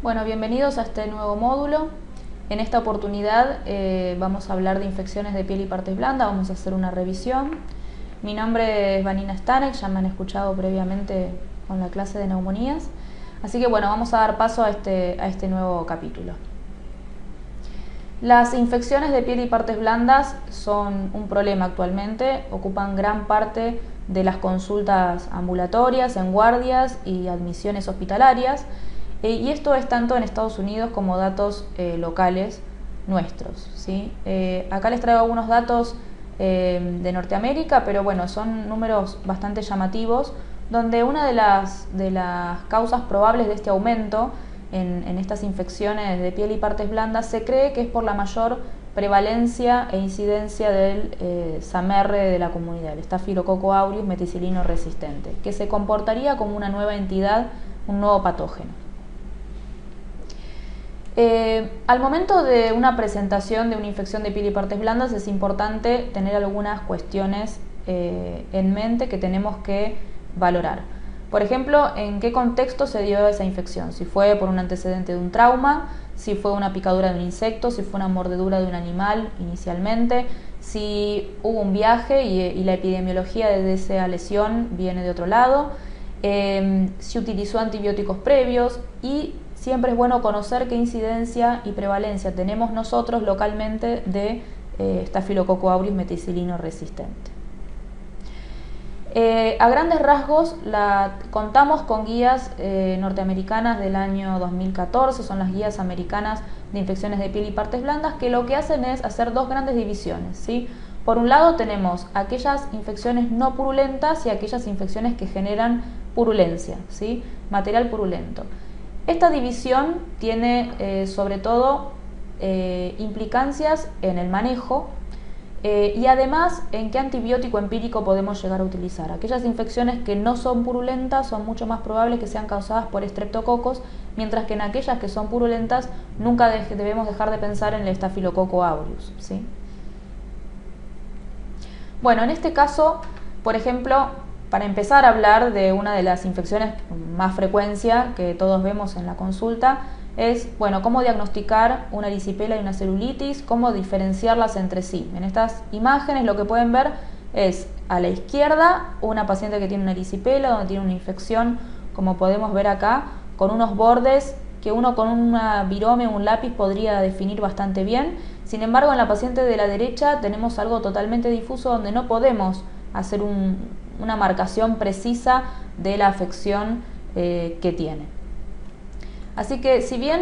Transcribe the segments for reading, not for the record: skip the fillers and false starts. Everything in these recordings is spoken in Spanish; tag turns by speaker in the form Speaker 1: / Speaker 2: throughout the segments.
Speaker 1: Bueno, bienvenidos a este nuevo módulo. En esta oportunidad vamos a hablar de infecciones de piel y partes blandas, vamos a hacer una revisión. Mi nombre es Vanina Stanek, ya me han escuchado previamente con la clase de neumonías. Así que bueno, vamos a dar paso a este nuevo capítulo. Las infecciones de piel y partes blandas son un problema actualmente, ocupan gran parte de las consultas ambulatorias, en guardias y admisiones hospitalarias. Y esto es tanto en Estados Unidos como datos locales nuestros, ¿sí? Acá les traigo algunos datos de Norteamérica, pero bueno, son números bastante llamativos, donde una de las causas probables de este aumento en estas infecciones de piel y partes blandas se cree que es por la mayor prevalencia e incidencia del SAMR de la comunidad, el Staphylococcus aureus meticilino resistente, que se comportaría como una nueva entidad, un nuevo patógeno. Al momento de una presentación de una infección de piel y partes blandas es importante tener algunas cuestiones en mente que tenemos que valorar. Por ejemplo, en qué contexto se dio esa infección, si fue por un antecedente de un trauma, si fue una picadura de un insecto, si fue una mordedura de un animal inicialmente, si hubo un viaje y la epidemiología de esa lesión viene de otro lado, si utilizó antibióticos previos y siempre es bueno conocer qué incidencia y prevalencia tenemos nosotros localmente de Staphylococcus aureus meticilino resistente. A grandes rasgos contamos con guías norteamericanas del año 2014, son las guías americanas de infecciones de piel y partes blandas, que lo que hacen es hacer dos grandes divisiones, ¿sí? Por un lado tenemos aquellas infecciones no purulentas y aquellas infecciones que generan purulencia, ¿sí? Material purulento. Esta división tiene sobre todo implicancias en el manejo y además en qué antibiótico empírico podemos llegar a utilizar. Aquellas infecciones que no son purulentas son mucho más probables que sean causadas por estreptococos, mientras que en aquellas que son purulentas nunca debemos dejar de pensar en el Staphylococcus aureus, ¿sí? Bueno, en este caso, por ejemplo, para empezar a hablar de una de las infecciones con más frecuencia que todos vemos en la consulta, es, bueno, cómo diagnosticar una erisipela y una celulitis, cómo diferenciarlas entre sí. En estas imágenes lo que pueden ver es a la izquierda una paciente que tiene una erisipela, donde tiene una infección, como podemos ver acá, con unos bordes que uno con una virome o un lápiz podría definir bastante bien. Sin embargo, en la paciente de la derecha tenemos algo totalmente difuso donde no podemos hacer una marcación precisa de la afección que tiene. Así que si bien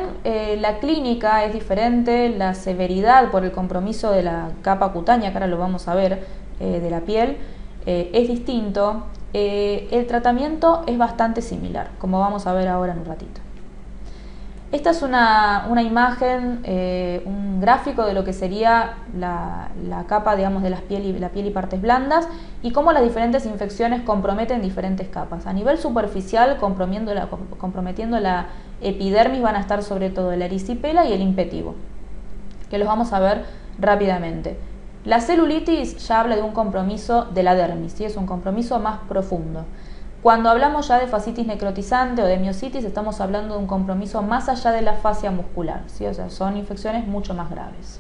Speaker 1: la clínica es diferente, la severidad por el compromiso de la capa cutánea, que ahora lo vamos a ver, de la piel, es distinto, el tratamiento es bastante similar, como vamos a ver ahora en un ratito. Esta es una imagen, un gráfico de lo que sería la capa, digamos, de la piel y partes blandas y cómo las diferentes infecciones comprometen diferentes capas. A nivel superficial, comprometiendo la epidermis, van a estar sobre todo la erisipela y el impetivo, que los vamos a ver rápidamente. La celulitis ya habla de un compromiso de la dermis, ¿sí? Es un compromiso más profundo. Cuando hablamos ya de fascitis necrotizante o de miositis, estamos hablando de un compromiso más allá de la fascia muscular, ¿sí? O sea, son infecciones mucho más graves.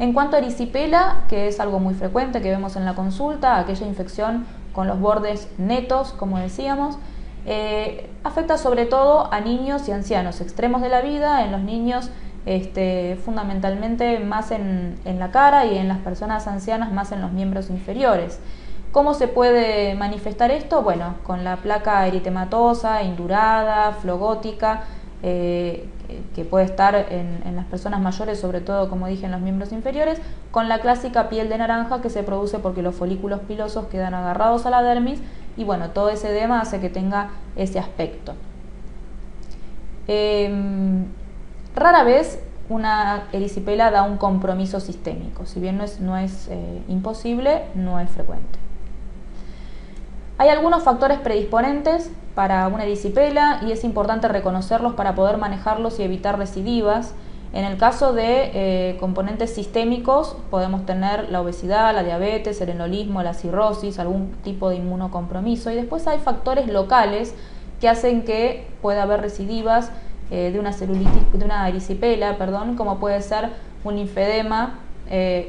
Speaker 1: En cuanto a erisipela, que es algo muy frecuente que vemos en la consulta, aquella infección con los bordes netos, como decíamos, afecta sobre todo a niños y ancianos, extremos de la vida, en los niños fundamentalmente más en la cara y en las personas ancianas más en los miembros inferiores. ¿Cómo se puede manifestar esto? Bueno, con la placa eritematosa, indurada, flogótica, que puede estar en las personas mayores, sobre todo, como dije, en los miembros inferiores, con la clásica piel de naranja que se produce porque los folículos pilosos quedan agarrados a la dermis y bueno, todo ese edema hace que tenga ese aspecto. Rara vez una erisipela da un compromiso sistémico, si bien no es imposible, no es frecuente. Hay algunos factores predisponentes para una erisipela y es importante reconocerlos para poder manejarlos y evitar recidivas. En el caso de componentes sistémicos podemos tener la obesidad, la diabetes, el enolismo, la cirrosis, algún tipo de inmunocompromiso, y después hay factores locales que hacen que pueda haber recidivas de una celulitis, de una erisipela, como puede ser un linfedema,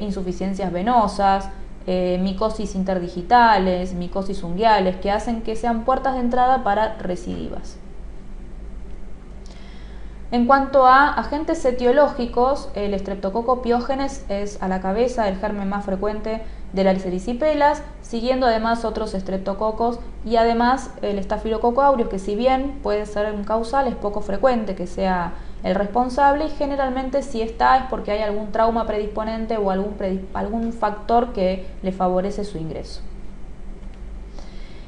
Speaker 1: insuficiencias venosas, micosis interdigitales, micosis unguiales, que hacen que sean puertas de entrada para recidivas. En cuanto a agentes etiológicos, el Streptococcus pyogenes es a la cabeza el germen más frecuente de las erisipelas, siguiendo además otros estreptococos y además el Staphylococcus aureus, que si bien puede ser un causal, es poco frecuente que sea el responsable, y generalmente si está es porque hay algún trauma predisponente o algún factor que le favorece su ingreso.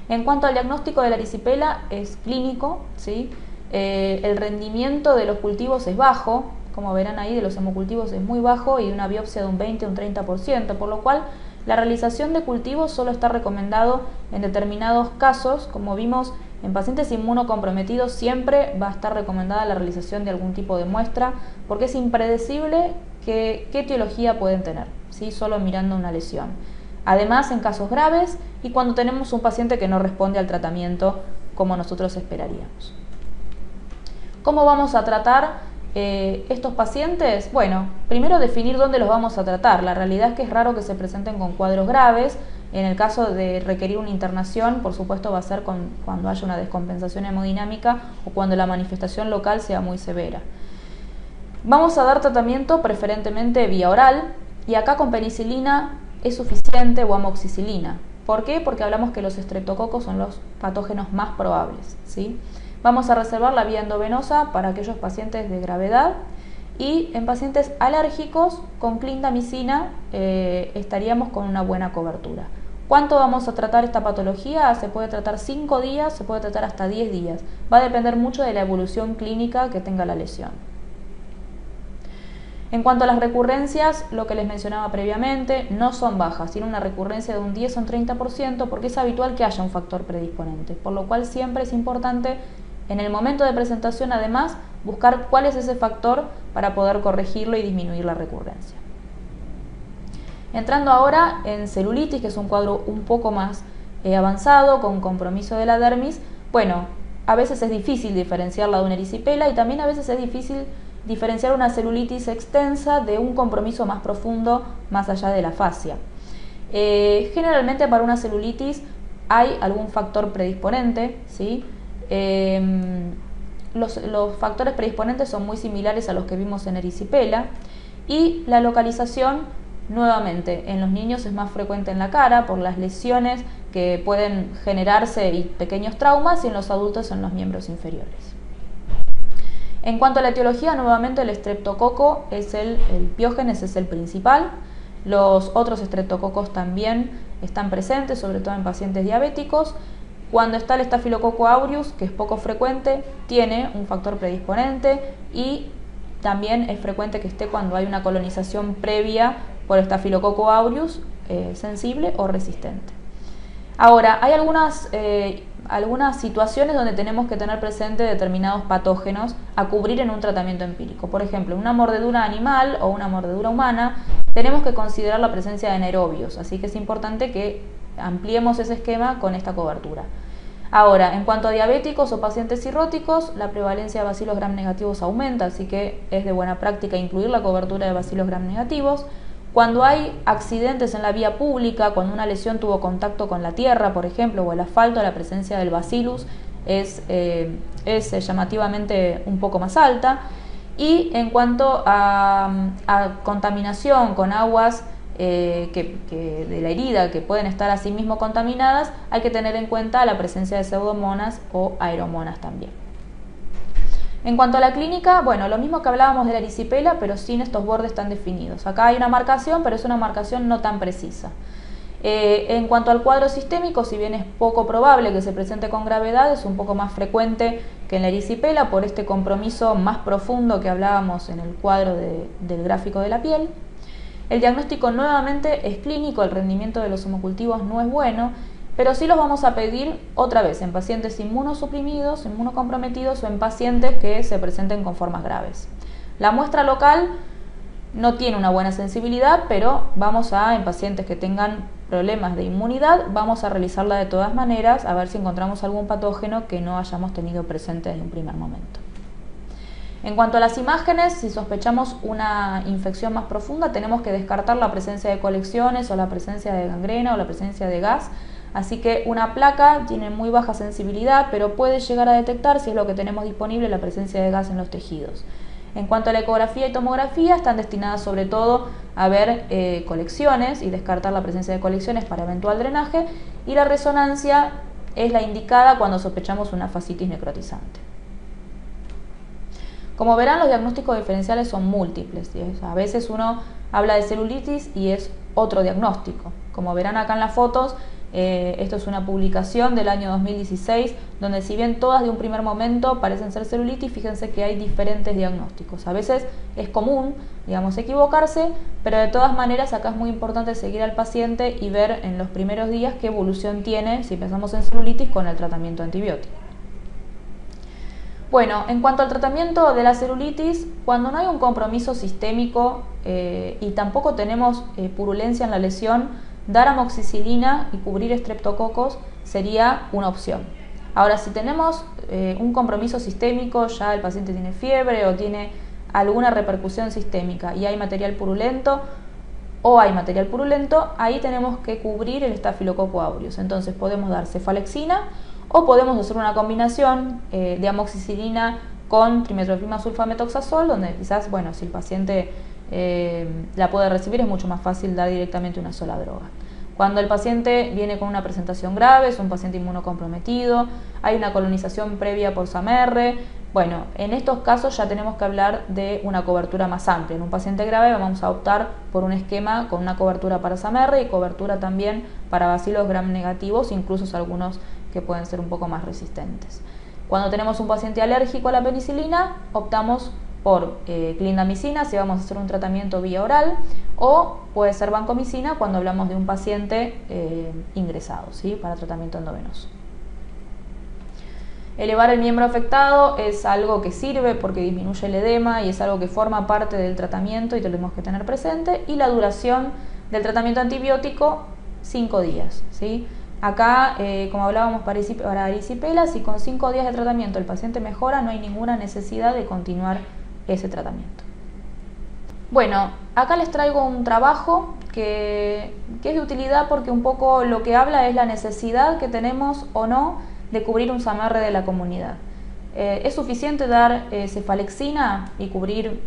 Speaker 1: En cuanto al diagnóstico de la erisipela, es clínico, ¿sí? El rendimiento de los cultivos es bajo, como verán ahí, de los hemocultivos es muy bajo, y de una biopsia de un 20 o un 30%, por lo cual la realización de cultivos solo está recomendado en determinados casos. Como vimos, en pacientes inmunocomprometidos siempre va a estar recomendada la realización de algún tipo de muestra, porque es impredecible qué etiología pueden tener, ¿sí? Solo mirando una lesión. Además, en casos graves y cuando tenemos un paciente que no responde al tratamiento como nosotros esperaríamos. ¿Cómo vamos a tratar estos pacientes? Bueno, primero definir dónde los vamos a tratar. La realidad es que es raro que se presenten con cuadros graves. En el caso de requerir una internación, por supuesto va a ser cuando haya una descompensación hemodinámica o cuando la manifestación local sea muy severa. Vamos a dar tratamiento preferentemente vía oral, y acá con penicilina es suficiente, o amoxicilina. ¿Por qué? Porque hablamos que los estreptococos son los patógenos más probables, ¿sí? Vamos a reservar la vía endovenosa para aquellos pacientes de gravedad, y en pacientes alérgicos con clindamicina estaríamos con una buena cobertura. ¿Cuánto vamos a tratar esta patología? Se puede tratar 5 días, se puede tratar hasta 10 días. Va a depender mucho de la evolución clínica que tenga la lesión. En cuanto a las recurrencias, lo que les mencionaba previamente, no son bajas, tiene una recurrencia de un 10 o un 30%, porque es habitual que haya un factor predisponente, por lo cual siempre es importante en el momento de presentación, además, buscar cuál es ese factor para poder corregirlo y disminuir la recurrencia. Entrando ahora en celulitis, que es un cuadro un poco más avanzado, con compromiso de la dermis, bueno, a veces es difícil diferenciarla de una erisipela, y también a veces es difícil diferenciar una celulitis extensa de un compromiso más profundo más allá de la fascia. Generalmente para una celulitis hay algún factor predisponente, ¿sí? Los factores predisponentes son muy similares a los que vimos en erisipela, y la localización, nuevamente, en los niños es más frecuente en la cara por las lesiones que pueden generarse y pequeños traumas, y en los adultos en los miembros inferiores. En cuanto a la etiología, nuevamente el estreptococo es el piógenes es el principal. Los otros estreptococos también están presentes, sobre todo en pacientes diabéticos. Cuando está el Staphylococcus aureus, que es poco frecuente, tiene un factor predisponente, y también es frecuente que esté cuando hay una colonización previa por Staphylococcus aureus sensible o resistente. Ahora, hay algunas situaciones donde tenemos que tener presente determinados patógenos a cubrir en un tratamiento empírico. Por ejemplo, una mordedura animal o una mordedura humana, tenemos que considerar la presencia de anaerobios, así que es importante que ampliemos ese esquema con esta cobertura. Ahora, en cuanto a diabéticos o pacientes cirróticos, la prevalencia de bacilos gram negativos aumenta, así que es de buena práctica incluir la cobertura de bacilos gram negativos. Cuando hay accidentes en la vía pública, cuando una lesión tuvo contacto con la tierra, por ejemplo, o el asfalto, la presencia del bacillus es llamativamente un poco más alta. Y en cuanto a contaminación con aguas de la herida, que pueden estar asimismo contaminadas, hay que tener en cuenta la presencia de pseudomonas o aeromonas también. En cuanto a la clínica, bueno, lo mismo que hablábamos de la erisipela, pero sin estos bordes tan definidos. Acá hay una marcación, pero es una marcación no tan precisa. En cuanto al cuadro sistémico, si bien es poco probable que se presente con gravedad, es un poco más frecuente que en la erisipela por este compromiso más profundo que hablábamos en el cuadro del gráfico de la piel. El diagnóstico nuevamente es clínico, el rendimiento de los hemocultivos no es bueno, pero sí los vamos a pedir otra vez en pacientes inmunosuprimidos, inmunocomprometidos, o en pacientes que se presenten con formas graves. La muestra local no tiene una buena sensibilidad, pero vamos en pacientes que tengan problemas de inmunidad, vamos a realizarla de todas maneras a ver si encontramos algún patógeno que no hayamos tenido presente desde un primer momento. En cuanto a las imágenes, si sospechamos una infección más profunda, tenemos que descartar la presencia de colecciones o la presencia de gangrena o la presencia de gas. Así que una placa tiene muy baja sensibilidad, pero puede llegar a detectar, si es lo que tenemos disponible, la presencia de gas en los tejidos. En cuanto a la ecografía y tomografía, están destinadas sobre todo a ver colecciones y descartar la presencia de colecciones para eventual drenaje, y la resonancia es la indicada cuando sospechamos una fascitis necrotizante. Como verán, los diagnósticos diferenciales son múltiples. A veces uno habla de celulitis y es otro diagnóstico. Como verán acá en las fotos, esto es una publicación del año 2016, donde si bien todas de un primer momento parecen ser celulitis, fíjense que hay diferentes diagnósticos. A veces es común, digamos, equivocarse, pero de todas maneras acá es muy importante seguir al paciente y ver en los primeros días qué evolución tiene, si pensamos en celulitis, con el tratamiento antibiótico. Bueno, en cuanto al tratamiento de la celulitis, cuando no hay un compromiso sistémico y tampoco tenemos purulencia en la lesión, dar amoxicilina y cubrir estreptococos sería una opción. Ahora, si tenemos un compromiso sistémico, ya el paciente tiene fiebre o tiene alguna repercusión sistémica y hay material purulento, ahí tenemos que cubrir el Staphylococcus aureus. Entonces podemos dar cefalexina o podemos hacer una combinación de amoxicilina con trimethoprim sulfametoxazol, donde quizás, bueno, si el paciente la puede recibir, es mucho más fácil dar directamente una sola droga. Cuando el paciente viene con una presentación grave, es un paciente inmunocomprometido, hay una colonización previa por SAMR, bueno, en estos casos ya tenemos que hablar de una cobertura más amplia. En un paciente grave vamos a optar por un esquema con una cobertura para SAMR y cobertura también para bacilos gram negativos, incluso algunos que pueden ser un poco más resistentes. Cuando tenemos un paciente alérgico a la penicilina, optamos por clindamicina si vamos a hacer un tratamiento vía oral, o puede ser vancomicina cuando hablamos de un paciente ingresado, ¿sí?, para tratamiento endovenoso. Elevar el miembro afectado es algo que sirve porque disminuye el edema y es algo que forma parte del tratamiento y tenemos que tener presente. Y la duración del tratamiento antibiótico, 5 días, ¿sí? Acá, como hablábamos para erisipela, si con 5 días de tratamiento el paciente mejora, no hay ninguna necesidad de continuar ese tratamiento. Bueno, acá les traigo un trabajo que es de utilidad porque un poco lo que habla es la necesidad que tenemos o no de cubrir un SAMR de la comunidad. ¿Es suficiente dar cefalexina y cubrir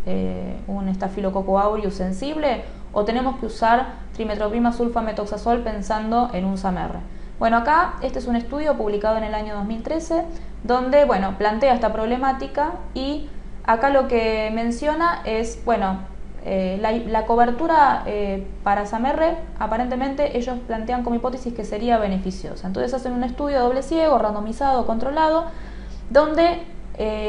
Speaker 1: un Staphylococcus aureus sensible, o tenemos que usar trimethoprim sulfametoxazol pensando en un SAMR? Bueno, acá este es un estudio publicado en el año 2013 donde, bueno, plantea esta problemática, y acá lo que menciona es, bueno, la cobertura para SAMR, aparentemente ellos plantean como hipótesis que sería beneficiosa. Entonces hacen un estudio doble ciego, randomizado, controlado, donde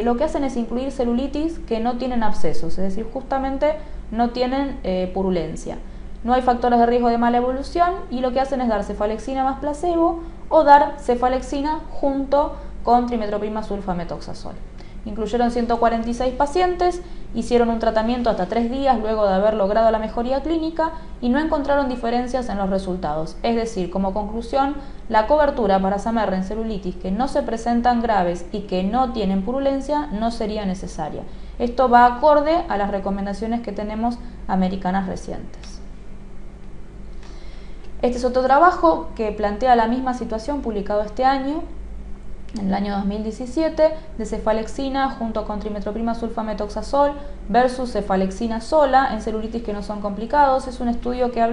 Speaker 1: lo que hacen es incluir celulitis que no tienen abscesos, es decir, justamente no tienen purulencia. No hay factores de riesgo de mala evolución, y lo que hacen es dar cefalexina más placebo o dar cefalexina junto con trimethoprim sulfametoxazol. Incluyeron 146 pacientes, hicieron un tratamiento hasta 3 días luego de haber logrado la mejoría clínica y no encontraron diferencias en los resultados. Es decir, como conclusión, la cobertura para SAMR en celulitis que no se presentan graves y que no tienen purulencia no sería necesaria. Esto va acorde a las recomendaciones que tenemos americanas recientes. Este es otro trabajo que plantea la misma situación, publicado este año, en el año 2017, de cefalexina junto con trimethoprim sulfametoxazol versus cefalexina sola en celulitis que no son complicados. Es un estudio que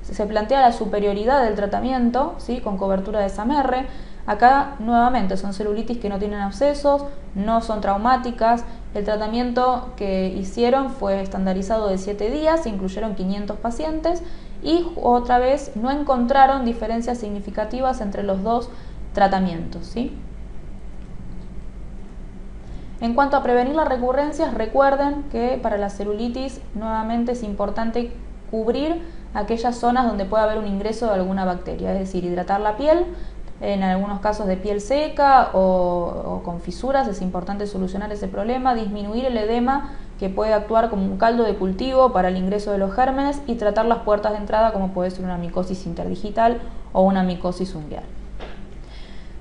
Speaker 1: se plantea la superioridad del tratamiento, ¿sí?, con cobertura de SAMR. Acá nuevamente son celulitis que no tienen abscesos, no son traumáticas. El tratamiento que hicieron fue estandarizado de 7 días, se incluyeron 500 pacientes y otra vez no encontraron diferencias significativas entre los dos tratamientos, ¿sí? En cuanto a prevenir las recurrencias, recuerden que para la celulitis nuevamente es importante cubrir aquellas zonas donde puede haber un ingreso de alguna bacteria, es decir, hidratar la piel. En algunos casos de piel seca o con fisuras es importante solucionar ese problema, disminuir el edema que puede actuar como un caldo de cultivo para el ingreso de los gérmenes y tratar las puertas de entrada, como puede ser una micosis interdigital o una micosis ungueal.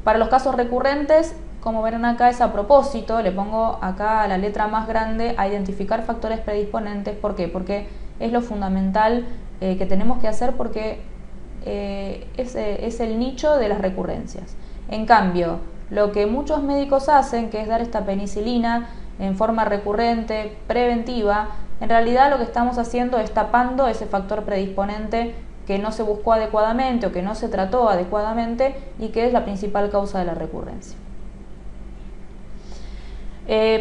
Speaker 1: Para los casos recurrentes, como verán acá, es a propósito, le pongo acá la letra más grande, a identificar factores predisponentes. ¿Por qué? Porque es lo fundamental que tenemos que hacer, porque es el nicho de las recurrencias. En cambio, lo que muchos médicos hacen, que es dar esta penicilina en forma recurrente, preventiva, en realidad lo que estamos haciendo es tapando ese factor predisponente que no se buscó adecuadamente o que no se trató adecuadamente y que es la principal causa de la recurrencia.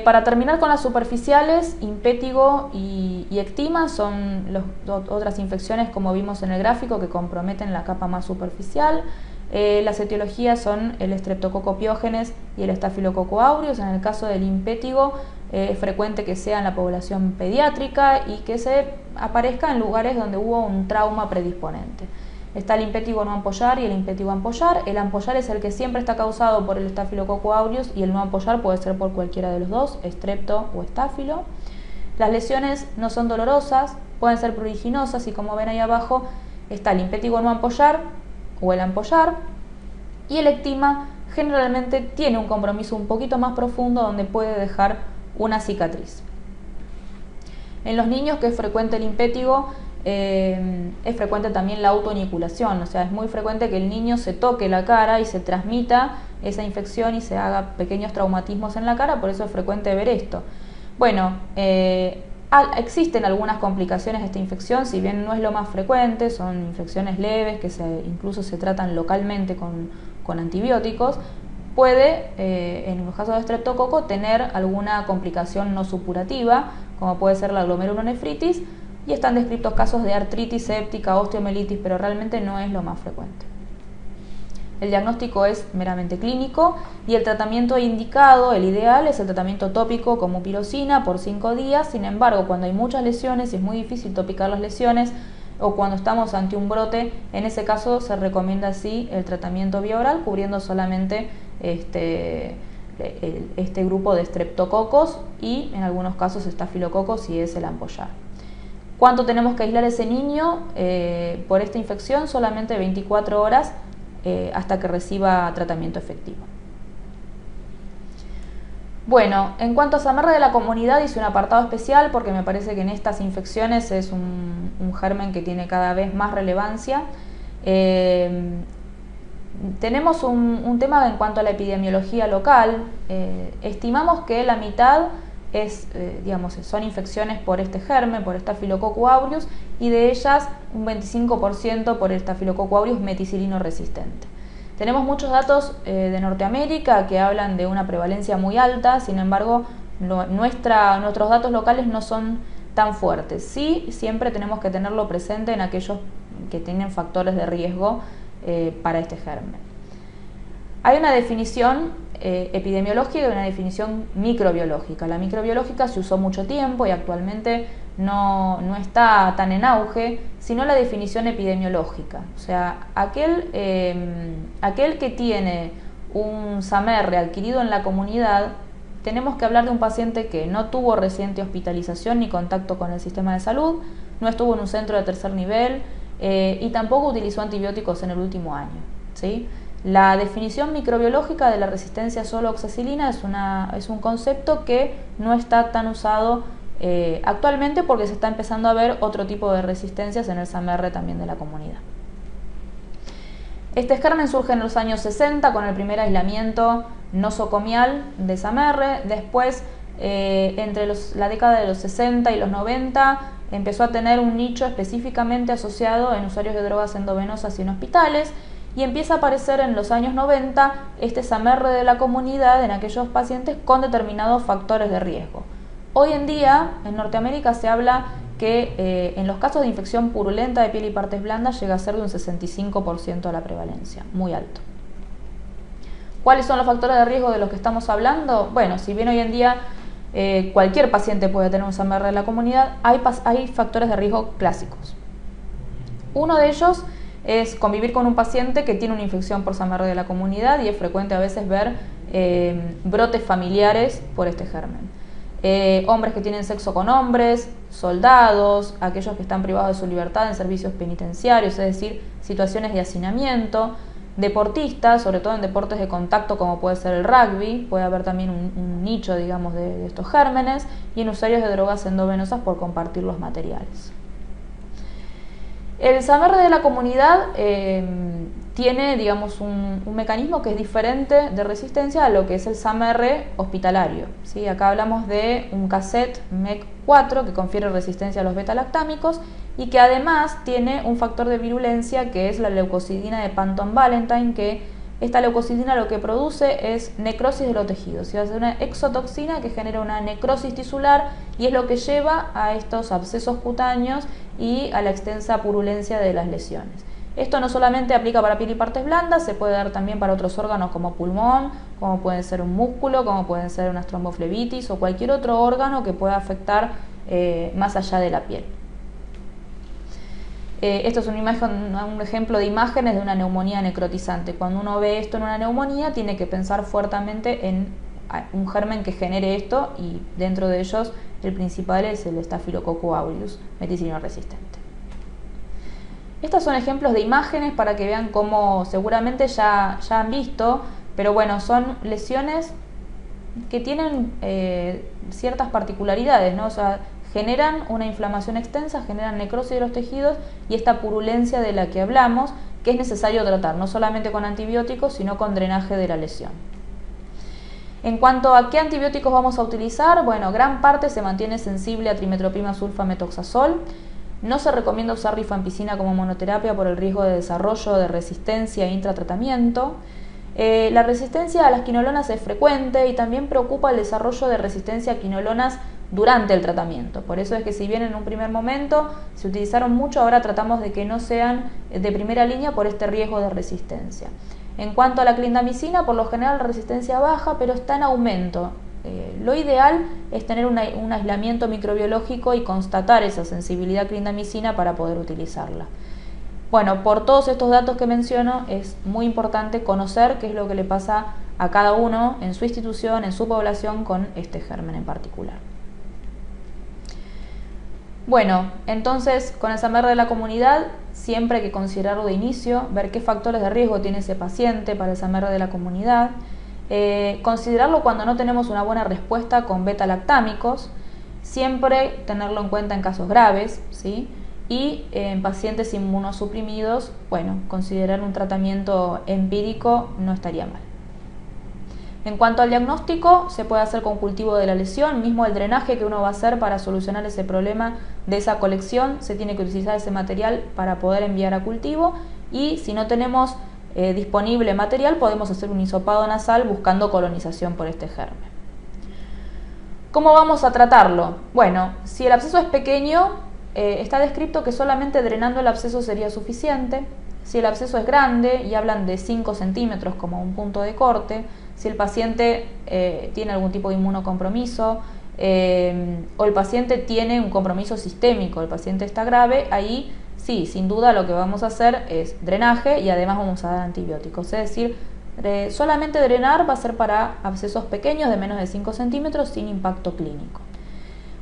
Speaker 1: Para terminar con las superficiales, impétigo y ectima son otras infecciones, como vimos en el gráfico, que comprometen la capa más superficial. Las etiologías son el Streptococcus pyogenes y el Staphylococcus aureus. En el caso del impétigo, es frecuente que sea en la población pediátrica y que se aparezca en lugares donde hubo un trauma predisponente. Está el impétigo no ampollar y el impétigo ampollar. El ampollar es el que siempre está causado por el Staphylococcus aureus y el no ampollar puede ser por cualquiera de los dos, estrepto o estáfilo. Las lesiones no son dolorosas, pueden ser pruriginosas y, como ven ahí abajo, está el impétigo no ampollar o el ampollar, y el ectima generalmente tiene un compromiso un poquito más profundo donde puede dejar una cicatriz. En los niños, que es frecuente el impétigo, es frecuente también la autoiniculación, o sea, es muy frecuente que el niño se toque la cara y se transmita esa infección y se haga pequeños traumatismos en la cara, por eso es frecuente ver esto. Bueno, existen algunas complicaciones de esta infección, si bien no es lo más frecuente, son infecciones leves que incluso se tratan localmente con antibióticos. Puede, en los casos de estreptococo, tener alguna complicación no supurativa, como puede ser la glomerulonefritis, y están descritos casos de artritis séptica, osteomelitis, pero realmente no es lo más frecuente. El diagnóstico es meramente clínico y el tratamiento indicado, el ideal, es el tratamiento tópico como pirosina por 5 días. Sin embargo, cuando hay muchas lesiones y es muy difícil topicar las lesiones, o cuando estamos ante un brote, en ese caso se recomienda así el tratamiento vía oral, cubriendo solamente este grupo de estreptococos y en algunos casos estafilococos si es el ampollar. ¿Cuánto tenemos que aislar a ese niño por esta infección? Solamente 24 horas hasta que reciba tratamiento efectivo. Bueno, en cuanto a Samerre de la comunidad, hice un apartado especial porque me parece que en estas infecciones es un germen que tiene cada vez más relevancia. Tenemos un tema en cuanto a la epidemiología local. Estimamos que la mitad son infecciones por este germen, por Staphylococcus aureus, y de ellas un 25% por el Staphylococcus aureus meticilino resistente. Tenemos muchos datos de Norteamérica que hablan de una prevalencia muy alta, sin embargo, nuestros datos locales no son tan fuertes. Sí, siempre tenemos que tenerlo presente en aquellos que tienen factores de riesgo para este germen. Hay una definición epidemiológica y una definición microbiológica. La microbiológica se usó mucho tiempo y actualmente no está tan en auge, sino la definición epidemiológica. O sea, aquel que tiene un SAMR adquirido en la comunidad, tenemos que hablar de un paciente que no tuvo reciente hospitalización ni contacto con el sistema de salud, no estuvo en un centro de tercer nivel y tampoco utilizó antibióticos en el último año, ¿sí? La definición microbiológica de la resistencia solo a oxacilina es un concepto que no está tan usado actualmente porque se está empezando a ver otro tipo de resistencias en el SAMR también de la comunidad. Este germen surge en los años 60 con el primer aislamiento nosocomial de SAMR. Después, entre la década de los 60 y los 90, empezó a tener un nicho específicamente asociado en usuarios de drogas endovenosas y en hospitales. Y empieza a aparecer en los años 90 este SAMR de la comunidad en aquellos pacientes con determinados factores de riesgo. Hoy en día, en Norteamérica se habla que en los casos de infección purulenta de piel y partes blandas llega a ser de un 65% de la prevalencia, muy alto. ¿Cuáles son los factores de riesgo de los que estamos hablando? Bueno, si bien hoy en día cualquier paciente puede tener un SAMR de la comunidad, hay factores de riesgo clásicos. Uno de ellos es convivir con un paciente que tiene una infección por SAMR de la comunidad y es frecuente a veces ver brotes familiares por este germen. hombres que tienen sexo con hombres, soldados, aquellos que están privados de su libertad en servicios penitenciarios, es decir, situaciones de hacinamiento, deportistas, sobre todo en deportes de contacto como puede ser el rugby, puede haber también un nicho, digamos, de estos gérmenes, y en usuarios de drogas endovenosas por compartir los materiales. El SAMR de la comunidad tiene, digamos, un mecanismo que es diferente de resistencia a lo que es el SAMR hospitalario, ¿sí? Acá hablamos de un cassette MEC4 que confiere resistencia a los beta-lactámicos y que además tiene un factor de virulencia que es la leucocidina de Panton-Valentine, que esta leucocidina lo que produce es necrosis de los tejidos, ¿sí? Va a ser una exotoxina que genera una necrosis tisular y es lo que lleva a estos abscesos cutáneos y a la extensa purulencia de las lesiones. Esto no solamente aplica para piel y partes blandas, se puede dar también para otros órganos como pulmón, como puede ser un músculo, como pueden ser una tromboflebitis o cualquier otro órgano que pueda afectar más allá de la piel. Esto es un ejemplo de imágenes de una neumonía necrotizante. Cuando uno ve esto en una neumonía, tiene que pensar fuertemente en un germen que genere esto, y dentro de ellos el principal es el Staphylococcus aureus, meticilino resistente. Estos son ejemplos de imágenes para que vean cómo seguramente ya han visto, pero bueno, son lesiones que tienen ciertas particularidades, ¿no? O sea, generan una inflamación extensa, generan necrosis de los tejidos y esta purulencia de la que hablamos, que es necesario tratar, no solamente con antibióticos, sino con drenaje de la lesión. En cuanto a qué antibióticos vamos a utilizar, bueno, gran parte se mantiene sensible a trimetoprim sulfametoxazol. No se recomienda usar rifampicina como monoterapia por el riesgo de desarrollo de resistencia e intratratamiento. La resistencia a las quinolonas es frecuente y también preocupa el desarrollo de resistencia a quinolonas durante el tratamiento. Por eso es que si bien en un primer momento se utilizaron mucho, ahora tratamos de que no sean de primera línea por este riesgo de resistencia. En cuanto a la clindamicina, por lo general la resistencia baja, pero está en aumento. Lo ideal es tener un aislamiento microbiológico y constatar esa sensibilidad a clindamicina para poder utilizarla. Bueno, por todos estos datos que menciono, es muy importante conocer qué es lo que le pasa a cada uno en su institución, en su población, con este germen en particular. Bueno, entonces con el SAMR de la comunidad siempre hay que considerarlo de inicio, ver qué factores de riesgo tiene ese paciente para el SAMR de la comunidad, considerarlo cuando no tenemos una buena respuesta con beta-lactámicos, siempre tenerlo en cuenta en casos graves, ¿sí? Y en pacientes inmunosuprimidos, bueno, considerar un tratamiento empírico no estaría mal. En cuanto al diagnóstico, se puede hacer con cultivo de la lesión, mismo el drenaje que uno va a hacer para solucionar ese problema de esa colección, se tiene que utilizar ese material para poder enviar a cultivo, y si no tenemos disponible material, podemos hacer un hisopado nasal buscando colonización por este germen. ¿Cómo vamos a tratarlo? Bueno, si el absceso es pequeño, está descrito que solamente drenando el absceso sería suficiente. Si el absceso es grande, y hablan de 5 centímetros como un punto de corte, si el paciente tiene algún tipo de inmunocompromiso o el paciente tiene un compromiso sistémico, el paciente está grave, ahí sí, sin duda lo que vamos a hacer es drenaje y además vamos a dar antibióticos. Es decir, solamente drenar va a ser para abscesos pequeños de menos de 5 centímetros sin impacto clínico.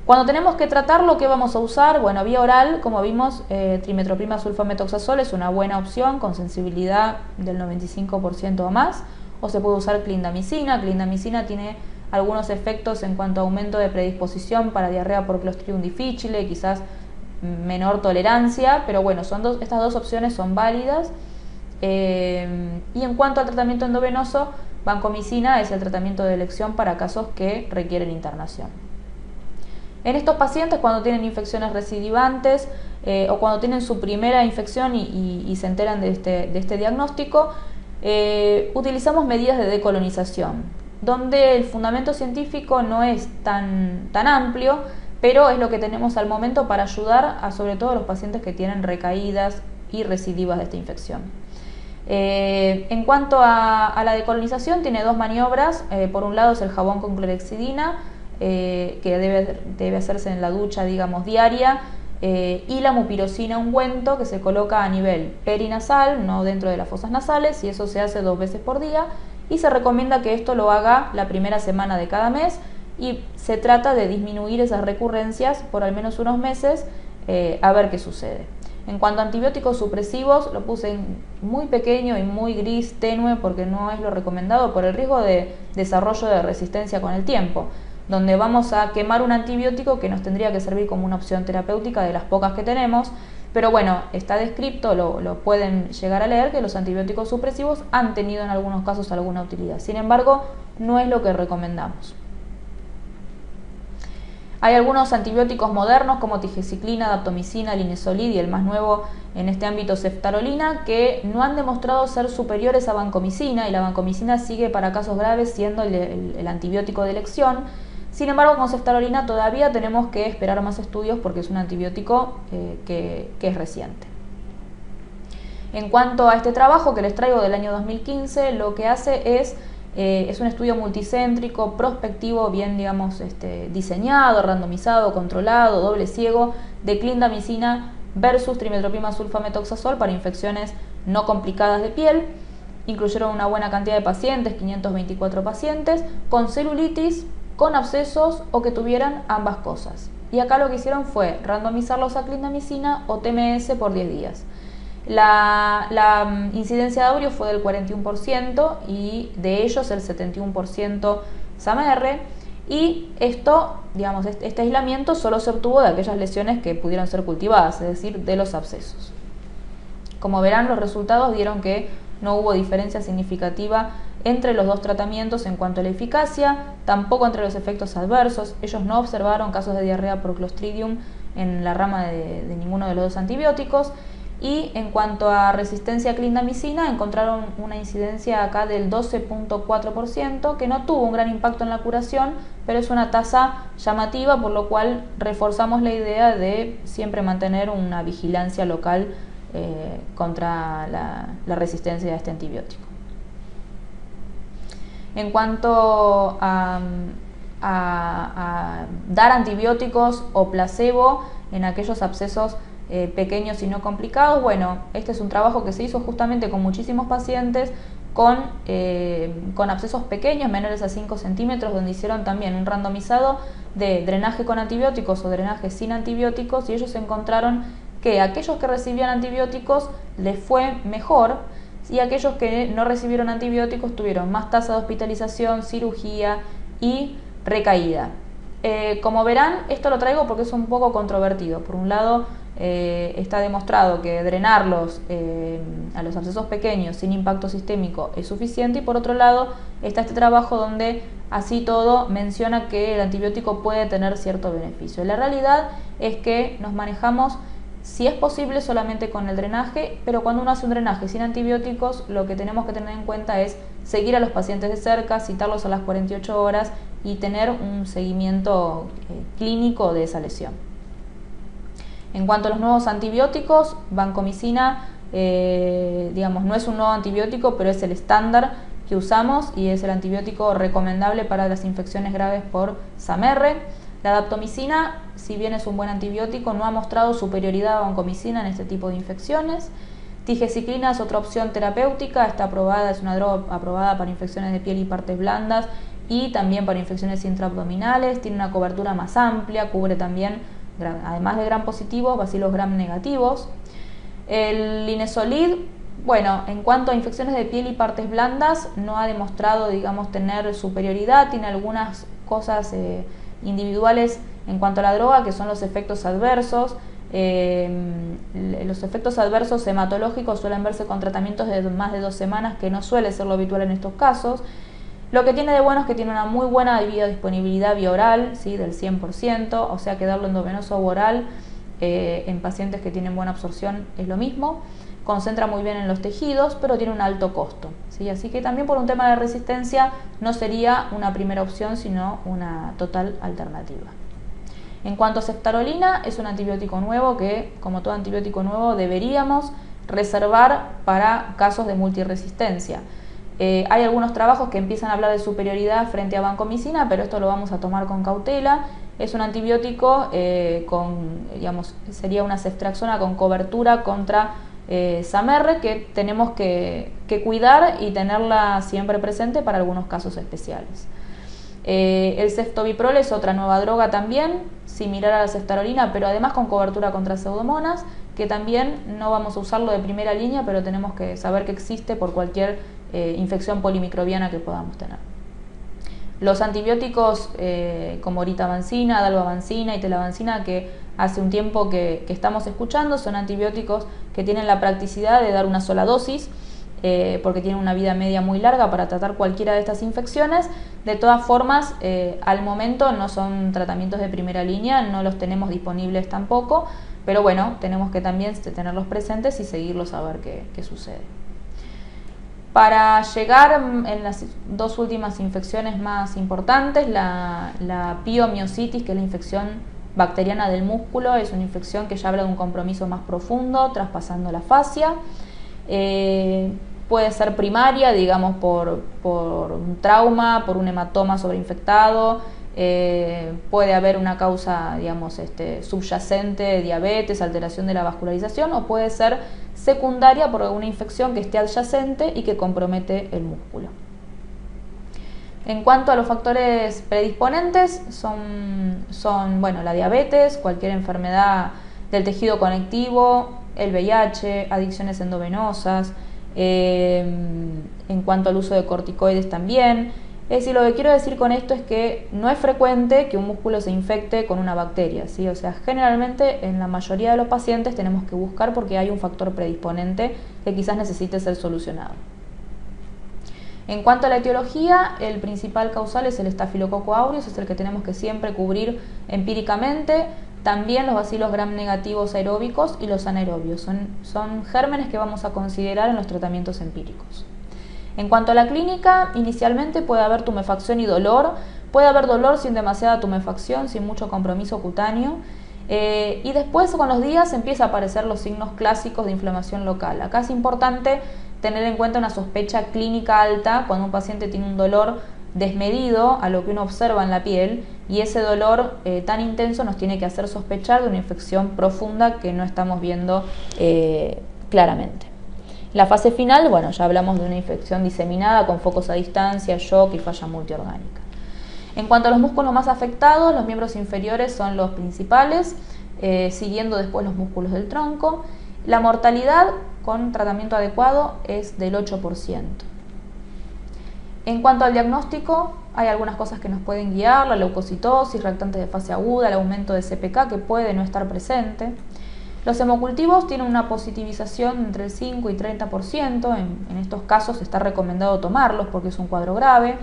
Speaker 1: Cuando tenemos que tratarlo, ¿qué vamos a usar? Bueno, vía oral, como vimos, trimetoprim sulfametoxazol es una buena opción con sensibilidad del 95% o más, o se puede usar clindamicina. Clindamicina tiene algunos efectos en cuanto a aumento de predisposición para diarrea por Clostridium difficile, quizás menor tolerancia, pero bueno, estas dos opciones son válidas. Y en cuanto al tratamiento endovenoso, vancomicina es el tratamiento de elección para casos que requieren internación. En estos pacientes, cuando tienen infecciones recidivantes o cuando tienen su primera infección y se enteran de este diagnóstico, utilizamos medidas de decolonización, donde el fundamento científico no es tan amplio, pero es lo que tenemos al momento para ayudar a sobre todo a los pacientes que tienen recaídas y recidivas de esta infección. En cuanto a la decolonización, tiene dos maniobras. Por un lado es el jabón con clorhexidina, que debe hacerse en la ducha, digamos, diaria, y la mupirocina ungüento, que se coloca a nivel perinasal, no dentro de las fosas nasales, y eso se hace 2 veces por día, y se recomienda que esto lo haga la primera semana de cada mes, y se trata de disminuir esas recurrencias por al menos unos meses, a ver qué sucede. En cuanto a antibióticos supresivos, lo puse en muy pequeño y muy gris, tenue, porque no es lo recomendado por el riesgo de desarrollo de resistencia con el tiempo, donde vamos a quemar un antibiótico que nos tendría que servir como una opción terapéutica de las pocas que tenemos. Pero bueno, está descrito, lo pueden llegar a leer, que los antibióticos supresivos han tenido en algunos casos alguna utilidad. Sin embargo, no es lo que recomendamos. Hay algunos antibióticos modernos como tigecyclina, daptomicina, linezolid y el más nuevo en este ámbito ceftarolina, que no han demostrado ser superiores a vancomicina, y la vancomicina sigue para casos graves siendo el antibiótico de elección. Sin embargo, con ceftarolina todavía tenemos que esperar más estudios porque es un antibiótico que es reciente. En cuanto a este trabajo que les traigo del año 2015, lo que hace es un estudio multicéntrico, prospectivo, bien digamos diseñado, randomizado, controlado, doble ciego, de clindamicina versus trimmetoprim sulfametoxazol para infecciones no complicadas de piel. Incluyeron una buena cantidad de pacientes, 524 pacientes, con celulitis, con abscesos o que tuvieran ambas cosas. Y acá lo que hicieron fue randomizarlos a clindamicina o TMS por 10 días. La incidencia de aurio fue del 41% y de ellos el 71% SAMR, y esto, digamos, este aislamiento solo se obtuvo de aquellas lesiones que pudieron ser cultivadas, es decir, de los abscesos. Como verán, los resultados dieron que no hubo diferencia significativa entre los dos tratamientos en cuanto a la eficacia, tampoco entre los efectos adversos. Ellos no observaron casos de diarrea por Clostridium en la rama de ninguno de los dos antibióticos. Y en cuanto a resistencia a clindamicina, encontraron una incidencia acá del 12.4%, que no tuvo un gran impacto en la curación, pero es una tasa llamativa, por lo cual reforzamos la idea de siempre mantener una vigilancia local contra la resistencia a este antibiótico. En cuanto a dar antibióticos o placebo en aquellos abscesos pequeños y no complicados, bueno, este es un trabajo que se hizo justamente con muchísimos pacientes con abscesos pequeños, menores a 5 centímetros, donde hicieron también un randomizado de drenaje con antibióticos o drenaje sin antibióticos, y ellos encontraron que aquellos que recibían antibióticos les fue mejor, y aquellos que no recibieron antibióticos tuvieron más tasa de hospitalización, cirugía y recaída. Como verán, esto lo traigo porque es un poco controvertido. Por un lado, está demostrado que drenarlos a los abscesos pequeños sin impacto sistémico es suficiente, y por otro lado está este trabajo donde así todo menciona que el antibiótico puede tener cierto beneficio. La realidad es que nos manejamos, si es posible, solamente con el drenaje, pero cuando uno hace un drenaje sin antibióticos, lo que tenemos que tener en cuenta es seguir a los pacientes de cerca, citarlos a las 48 horas y tener un seguimiento clínico de esa lesión. En cuanto a los nuevos antibióticos, vancomicina, digamos, no es un nuevo antibiótico, pero es el estándar que usamos y es el antibiótico recomendable para las infecciones graves por SAMR. La daptomicina, si bien es un buen antibiótico, no ha mostrado superioridad a vancomicina en este tipo de infecciones. Tigecyclina es otra opción terapéutica, está aprobada, es una droga aprobada para infecciones de piel y partes blandas y también para infecciones intraabdominales, tiene una cobertura más amplia, cubre también, además de gram positivos, bacilos gram negativos. El linezolid, bueno, en cuanto a infecciones de piel y partes blandas, no ha demostrado, digamos, tener superioridad, tiene algunas cosas individuales en cuanto a la droga, que son los efectos adversos. Los efectos adversos hematológicos suelen verse con tratamientos de más de 2 semanas, que no suele ser lo habitual en estos casos. Lo que tiene de bueno es que tiene una muy buena biodisponibilidad bioral, ¿sí? Del 100%, o sea que darlo endovenoso o oral en pacientes que tienen buena absorción es lo mismo. Concentra muy bien en los tejidos, pero tiene un alto costo, ¿sí? Así que también por un tema de resistencia no sería una primera opción, sino una total alternativa. En cuanto a ceftarolina, es un antibiótico nuevo que, como todo antibiótico nuevo, deberíamos reservar para casos de multiresistencia. Hay algunos trabajos que empiezan a hablar de superioridad frente a vancomicina, pero esto lo vamos a tomar con cautela. Es un antibiótico digamos, sería una ceftriaxona con cobertura contra SAMR, que tenemos que cuidar y tenerla siempre presente para algunos casos especiales. El ceftobiprol es otra nueva droga también, similar a la ceftarolina, pero además con cobertura contra pseudomonas, que también no vamos a usarlo de primera línea, pero tenemos que saber que existe por cualquier infección polimicrobiana que podamos tener. Los antibióticos como oritavancina, dalbavancina y telavancina, que hace un tiempo que estamos escuchando, son antibióticos que tienen la practicidad de dar una sola dosis, porque tienen una vida media muy larga para tratar cualquiera de estas infecciones. De todas formas, al momento no son tratamientos de primera línea, no los tenemos disponibles tampoco, pero bueno, tenemos que también tenerlos presentes y seguirlos a ver qué sucede. Para llegar en las dos últimas infecciones más importantes, la piomiositis, que es la infección bacteriana del músculo, es una infección que ya habla de un compromiso más profundo, traspasando la fascia. Puede ser primaria, digamos, por un trauma, por un hematoma sobreinfectado. Puede haber una causa, digamos, subyacente, diabetes, alteración de la vascularización, o puede ser secundaria por alguna infección que esté adyacente y que compromete el músculo. En cuanto a los factores predisponentes, son bueno, la diabetes, cualquier enfermedad del tejido conectivo, el VIH, adicciones endovenosas, en cuanto al uso de corticoides también. Es decir, lo que quiero decir con esto es que no es frecuente que un músculo se infecte con una bacteria, ¿sí? O sea, generalmente en la mayoría de los pacientes tenemos que buscar porque hay un factor predisponente que quizás necesite ser solucionado. En cuanto a la etiología, el principal causal es el Staphylococcus aureus, es el que tenemos que siempre cubrir empíricamente. También los bacilos gram negativos aeróbicos y los anaerobios. Son gérmenes que vamos a considerar en los tratamientos empíricos. En cuanto a la clínica, inicialmente puede haber tumefacción y dolor. Puede haber dolor sin demasiada tumefacción, sin mucho compromiso cutáneo. Y después, con los días, empieza a aparecer los signos clásicos de inflamación local. Acá es importante tener en cuenta una sospecha clínica alta cuando un paciente tiene un dolor desmedido a lo que uno observa en la piel, y ese dolor tan intenso nos tiene que hacer sospechar de una infección profunda que no estamos viendo claramente. La fase final, bueno, ya hablamos de una infección diseminada con focos a distancia, shock y falla multiorgánica. En cuanto a los músculos más afectados, los miembros inferiores son los principales, siguiendo después los músculos del tronco. La mortalidad con tratamiento adecuado es del 8%. En cuanto al diagnóstico, hay algunas cosas que nos pueden guiar: la leucocitosis, reactantes de fase aguda, el aumento de CPK que puede no estar presente. Los hemocultivos tienen una positivización entre el 5 y 30%, en estos casos está recomendado tomarlos porque es un cuadro grave.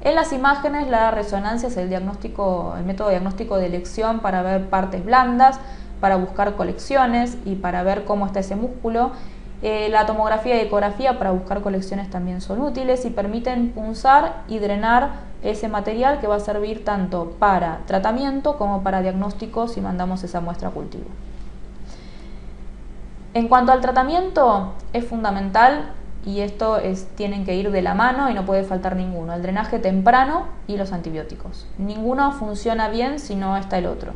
Speaker 1: En las imágenes, la resonancia es el método diagnóstico de elección para ver partes blandas, para buscar colecciones y para ver cómo está ese músculo. La tomografía y ecografía para buscar colecciones también son útiles y permiten punzar y drenar ese material que va a servir tanto para tratamiento como para diagnóstico si mandamos esa muestra a cultivo. En cuanto al tratamiento, es fundamental, y esto tienen que ir de la mano y no puede faltar ninguno: el drenaje temprano y los antibióticos. Ninguno funciona bien si no está el otro.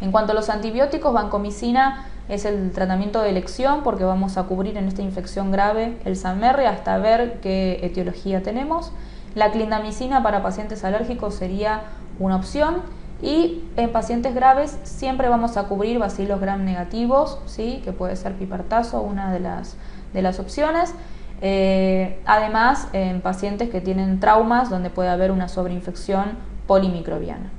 Speaker 1: En cuanto a los antibióticos, vancomicina es el tratamiento de elección porque vamos a cubrir en esta infección grave el SAMR hasta ver qué etiología tenemos. La clindamicina para pacientes alérgicos sería una opción, y en pacientes graves siempre vamos a cubrir bacilos gram negativos, ¿sí? Que puede ser pipertazo, una de las opciones. Además, en pacientes que tienen traumas donde puede haber una sobreinfección polimicrobiana.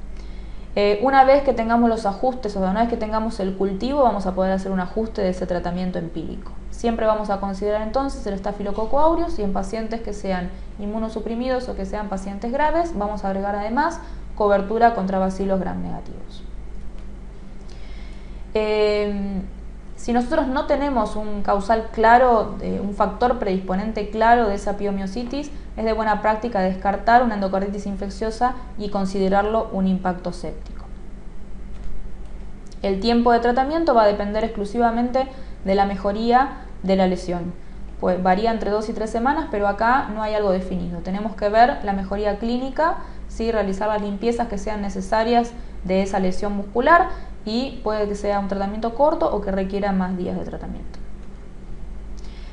Speaker 1: Una vez que tengamos los ajustes, o sea, una vez que tengamos el cultivo, vamos a poder hacer un ajuste de ese tratamiento empírico. Siempre vamos a considerar entonces el Staphylococcus aureus, y en pacientes que sean inmunosuprimidos o que sean pacientes graves, vamos a agregar además cobertura contra bacilos gram negativos. Si nosotros no tenemos un causal claro, un factor predisponente claro de esa piomiositis, es de buena práctica descartar una endocarditis infecciosa y considerarlo un impacto séptico. El tiempo de tratamiento va a depender exclusivamente de la mejoría de la lesión. Pues varía entre 2 y 3 semanas, pero acá no hay algo definido. Tenemos que ver la mejoría clínica, ¿sí? Realizar las limpiezas que sean necesarias de esa lesión muscular, y puede que sea un tratamiento corto o que requiera más días de tratamiento.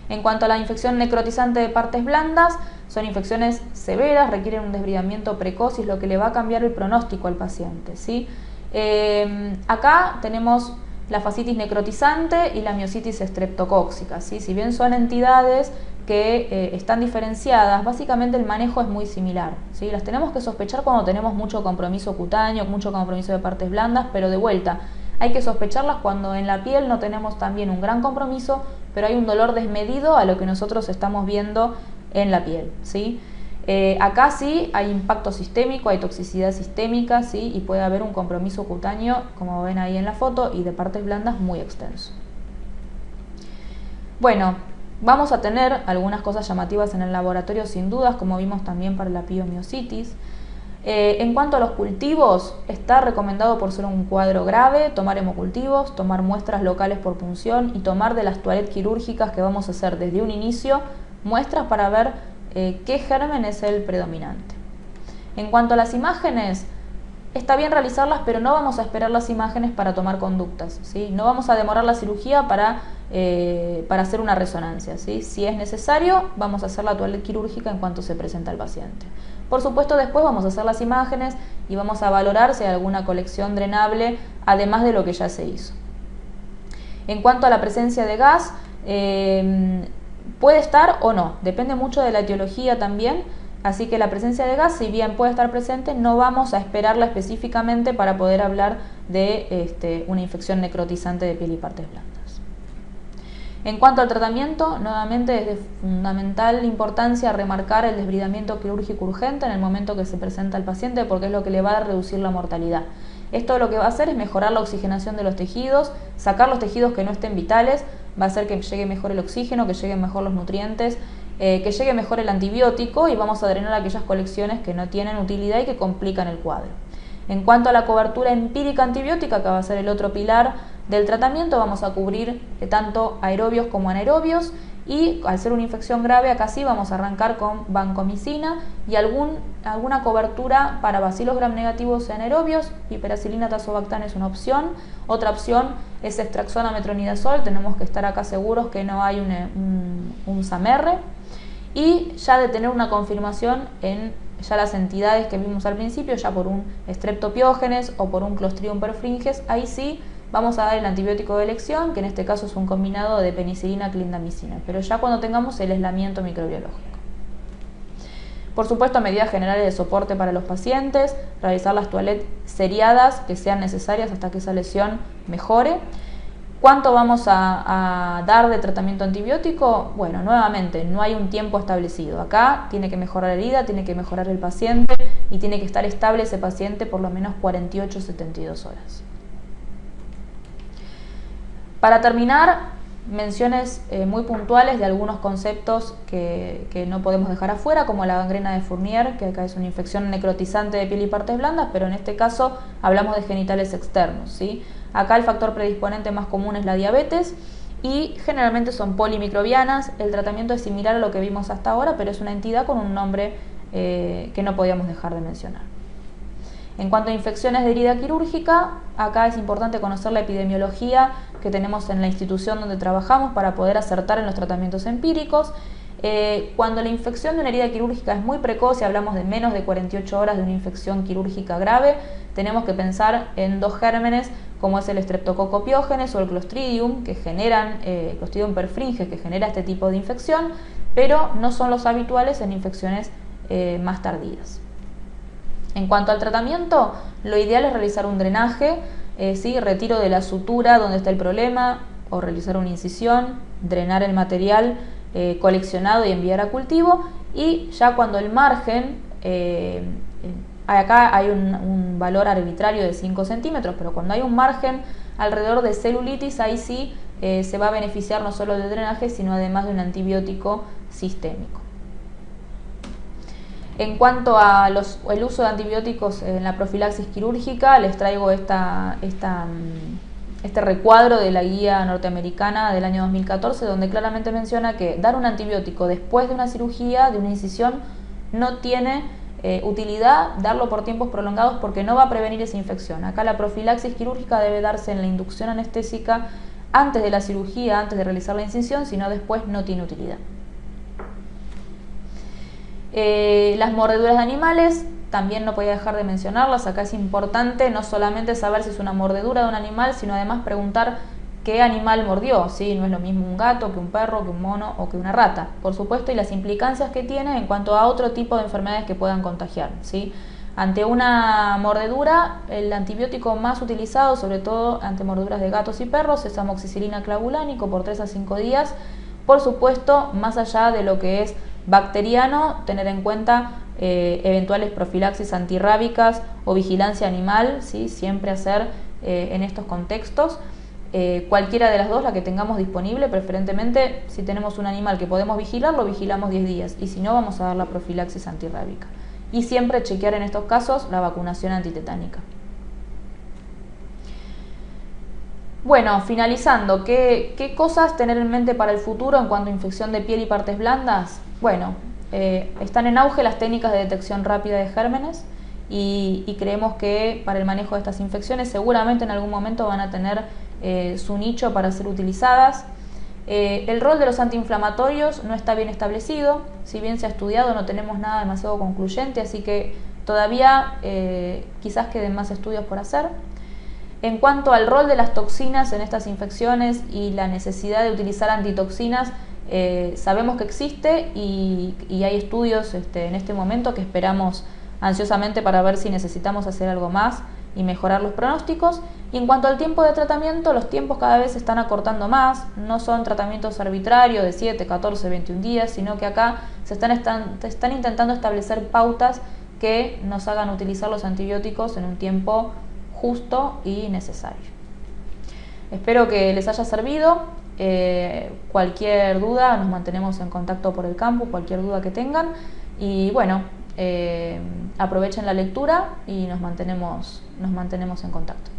Speaker 1: En cuanto a la infección necrotizante de partes blandas, son infecciones severas, requieren un desbridamiento precoz y es lo que le va a cambiar el pronóstico al paciente, ¿sí? Acá tenemos la fascitis necrotizante y la miositis estreptocóxica, ¿sí? Si bien son entidades que están diferenciadas, básicamente el manejo es muy similar, ¿sí? Las tenemos que sospechar cuando tenemos mucho compromiso cutáneo, mucho compromiso de partes blandas, pero de vuelta, hay que sospecharlas cuando en la piel no tenemos también un gran compromiso, pero hay un dolor desmedido a lo que nosotros estamos viendo en la piel, ¿sí? Acá sí hay impacto sistémico, hay toxicidad sistémica, ¿sí? Y puede haber un compromiso cutáneo, como ven ahí en la foto, y de partes blandas muy extenso. Bueno, vamos a tener algunas cosas llamativas en el laboratorio sin dudas, como vimos también para la piomiositis. En cuanto a los cultivos, está recomendado por ser un cuadro grave tomar hemocultivos, tomar muestras locales por punción y tomar de las toaletas quirúrgicas que vamos a hacer desde un inicio muestras para ver qué germen es el predominante. En cuanto a las imágenes, está bien realizarlas, pero no vamos a esperar las imágenes para tomar conductas, ¿sí? No vamos a demorar la cirugía para hacer una resonancia, ¿sí? Si es necesario, vamos a hacer la toaleta quirúrgica en cuanto se presenta el paciente. Por supuesto, después vamos a hacer las imágenes y vamos a valorar si hay alguna colección drenable, además de lo que ya se hizo. En cuanto a la presencia de gas, puede estar o no, depende mucho de la etiología también, así que la presencia de gas, si bien puede estar presente, no vamos a esperarla específicamente para poder hablar de una infección necrotizante de piel y partes blandas. En cuanto al tratamiento, nuevamente es de fundamental importancia remarcar el desbridamiento quirúrgico urgente en el momento que se presenta al paciente, porque es lo que le va a reducir la mortalidad. Esto lo que va a hacer es mejorar la oxigenación de los tejidos, sacar los tejidos que no estén vitales, va a hacer que llegue mejor el oxígeno, que lleguen mejor los nutrientes, que llegue mejor el antibiótico y vamos a drenar aquellas colecciones que no tienen utilidad y que complican el cuadro. En cuanto a la cobertura empírica antibiótica, que va a ser el otro pilar del tratamiento, vamos a cubrir tanto aerobios como anaerobios y al ser una infección grave acá sí vamos a arrancar con vancomicina y alguna cobertura para bacilos gram negativos anaerobios. Piperacilina tazobactam es una opción. Otra opción es estraxona metronidazol, tenemos que estar acá seguros que no hay un SAMR y ya de tener una confirmación en ya las entidades que vimos al principio, ya por un Streptopiógenes o por un Clostridium perfringens, ahí sí vamos a dar el antibiótico de elección, que en este caso es un combinado de penicilina, clindamicina, pero ya cuando tengamos el aislamiento microbiológico. Por supuesto, medidas generales de soporte para los pacientes, realizar las toaletas seriadas que sean necesarias hasta que esa lesión mejore. ¿Cuánto vamos a dar de tratamiento antibiótico? Bueno, nuevamente, no hay un tiempo establecido. Acá tiene que mejorar la herida, tiene que mejorar el paciente y tiene que estar estable ese paciente por lo menos 48-72 horas. Para terminar, menciones muy puntuales de algunos conceptos que no podemos dejar afuera, como la gangrena de Fournier, que acá es una infección necrotizante de piel y partes blandas, pero en este caso hablamos de genitales externos, ¿sí? Acá el factor predisponente más común es la diabetes y generalmente son polimicrobianas. El tratamiento es similar a lo que vimos hasta ahora, pero es una entidad con un nombre que no podíamos dejar de mencionar. En cuanto a infecciones de herida quirúrgica, acá es importante conocer la epidemiología que tenemos en la institución donde trabajamos para poder acertar en los tratamientos empíricos. Cuando la infección de una herida quirúrgica es muy precoz y hablamos de menos de 48 horas de una infección quirúrgica grave, tenemos que pensar en dos gérmenes como es el Streptococcus pyogenes o el Clostridium, que generan, Clostridium perfringens, que genera este tipo de infección, pero no son los habituales en infecciones más tardías. En cuanto al tratamiento, lo ideal es realizar un drenaje, ¿sí? Retiro de la sutura donde está el problema o realizar una incisión, drenar el material coleccionado y enviar a cultivo, y ya cuando el margen, acá hay un valor arbitrario de 5 centímetros, pero cuando hay un margen alrededor de celulitis, ahí sí se va a beneficiar no solo del drenaje, sino además de un antibiótico sistémico. En cuanto a el uso de antibióticos en la profilaxis quirúrgica, les traigo este recuadro de la guía norteamericana del año 2014, donde claramente menciona que dar un antibiótico después de una cirugía, de una incisión, no tiene utilidad darlo por tiempos prolongados porque no va a prevenir esa infección. Acá la profilaxis quirúrgica debe darse en la inducción anestésica antes de la cirugía, antes de realizar la incisión, sino después, no tiene utilidad. Las mordeduras de animales, también no podía dejar de mencionarlas. Acá es importante no solamente saber si es una mordedura de un animal, sino además preguntar qué animal mordió, ¿sí? No es lo mismo un gato que un perro, que un mono o que una rata, por supuesto, y las implicancias que tiene en cuanto a otro tipo de enfermedades que puedan contagiar, ¿sí? Ante una mordedura, el antibiótico más utilizado, sobre todo ante mordeduras de gatos y perros, es amoxicilina clavulánico por 3 a 5 días. Por supuesto, más allá de lo que es bacteriano, tener en cuenta eventuales profilaxis antirrábicas o vigilancia animal, ¿sí? Siempre hacer en estos contextos. Cualquiera de las dos, la que tengamos disponible, preferentemente si tenemos un animal que podemos vigilar, lo vigilamos 10 días y si no, vamos a dar la profilaxis antirrábica. Y siempre chequear en estos casos la vacunación antitetánica. Bueno, finalizando, ¿qué cosas tener en mente para el futuro en cuanto a infección de piel y partes blandas? Bueno, están en auge las técnicas de detección rápida de gérmenes y creemos que para el manejo de estas infecciones seguramente en algún momento van a tener su nicho para ser utilizadas. El rol de los antiinflamatorios no está bien establecido, si bien se ha estudiado no tenemos nada demasiado concluyente, así que todavía quizás queden más estudios por hacer. En cuanto al rol de las toxinas en estas infecciones y la necesidad de utilizar antitoxinas, sabemos que existe y hay estudios en este momento que esperamos ansiosamente para ver si necesitamos hacer algo más y mejorar los pronósticos. Y en cuanto al tiempo de tratamiento, los tiempos cada vez se están acortando más, no son tratamientos arbitrarios de 7, 14, 21 días, sino que acá se están intentando establecer pautas que nos hagan utilizar los antibióticos en un tiempo justo y necesario. Espero que les haya servido. Cualquier duda, nos mantenemos en contacto por el campus, cualquier duda que tengan. Y bueno, aprovechen la lectura y nos mantenemos en contacto.